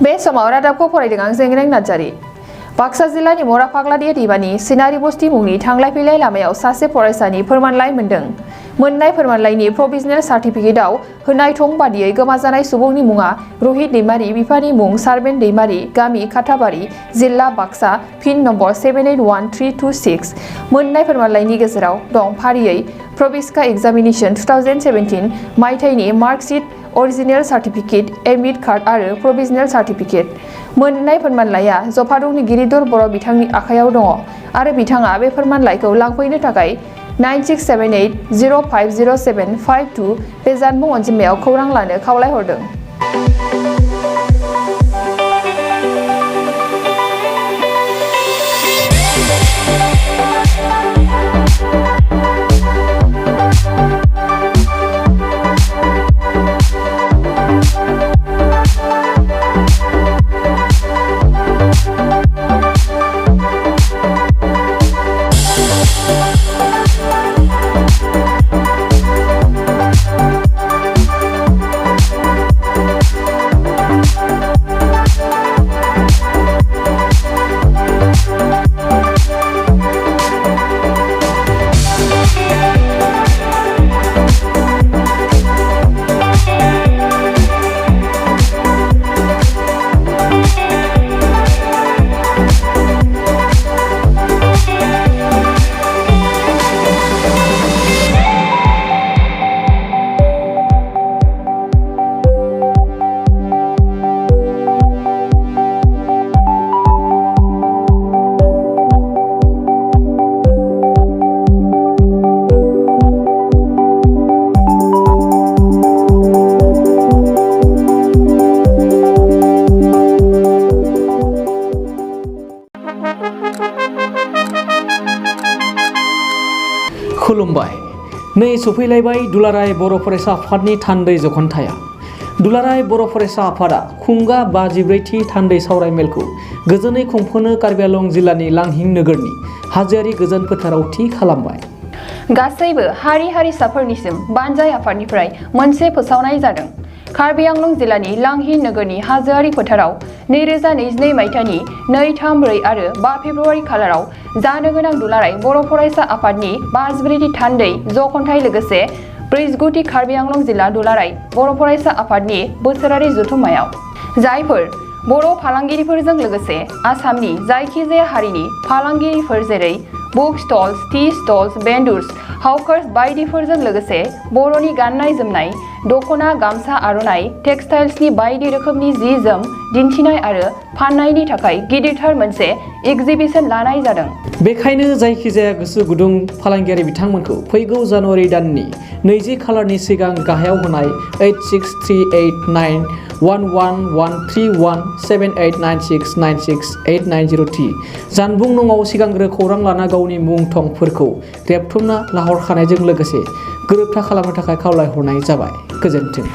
बे समाव रादाबखौ फरायदों आं जेंग्रें नार्जारी। बाक्सा जिल्लानि मराफाग्लादि दैमानि सिनारि बस्ति मुंनि थांलाय फैलाय लामायाव सासे फरायसानि फोरमानलाइ मोनदों। मोननाय फोरमानलाइनि प्रभिजनल सार्टिफिकेटआव होनाय थं बादियै गोमाजानाय सुबुंनि मुङा रहित दैमारी, बिफानि मुं सारबेन दैमारी, गामि काटाहबारि, जिल्ला बाक्सा, पिन नम्बर 781326। मोननाय फोरमानलाइनि गेजेराव दं फारियै प्रविस्का एग्जामिनेशन 2017 मायथाइनि marksheet, original certificate, admit card आरो प्रभिजनल सार्टिफिकेट। मोननाय फोरमानलाइया जफादुंनि गिरिधर बर' बिथांनि आखायाव दङ आरो बिथाङा बे फोरमानलाइखौ लांफैनो थाखाय 9678050752 बे जानबुं अनजिमायाव खौरां लानो खावलायहरदों। खुलुमबाय। नै सफैलायबाय दुलाराय बर' फरायसा आफादनि थान्दै जखनथाया। दुलाराय बर' फरायसा आफादा खुंगा 54थि थान्दै सावरायमेलखौ गोजोनै खुंफुंनो कार्बि आंलं जिल्लानि लांहिं नोगोरनि हाजोआरि गोजोन फोथाराव थि खालामबाय। गासैबो हारि हारिसाफोरनिसिम बानजाय आफादनिफ्राय मोनसे फोसावनाय जादों। कार्बि आंलं जिल्लानि लांहिं नोगोरनि हाजोआरि फोथाराव 2022 मायथाइनि 2, 3, 4 आरो 5 फेब्रुआरि खालाराव जानो गोनां दुलाराय बर' फरायसा आफादनि 54थि थान्दै जखनथाय लोगोसे 49थि कार्बि आंलं जिल्ला दुलाराय बर' फरायसा आफादनि बोसोरारि जथुम्मायाव जायफोर बर' फालांगिरिफोरजों लोगोसे आसामनि जायखिजाया हारिनि फालांगिरिफोर जेरै book stalls, tea stalls, vendors, hawkers बायदिफोरजों लोगोसे बर'नि गाननाय जोमनाय, दखना, गामसा, आर'नाइ, टेक्सटाइल्सनि बायदि रोखोमनि जि जोम दिन्थिनाय आरो फाननायनि थाखाय गिदिरथार मोनसे एग्जिबिशन लानाय जादों। बेखायनो जायखिजाया गोसो गुदुं फालांगियारि बिथांमोनखौ फैगौ जानुवारि दाननि 20 खालारनि सिगां गाहायाव होनाय 86389111317896968903 जानबुं नङाव सिगांग्रो खौरां लाना गावनि मुं थंफोरखौ रेबथुमना लाहरखानायजों लोगोसे गोरोबथा खालामनो थाखाय खावलायहरनाय जाबाय। गोजोन्थों।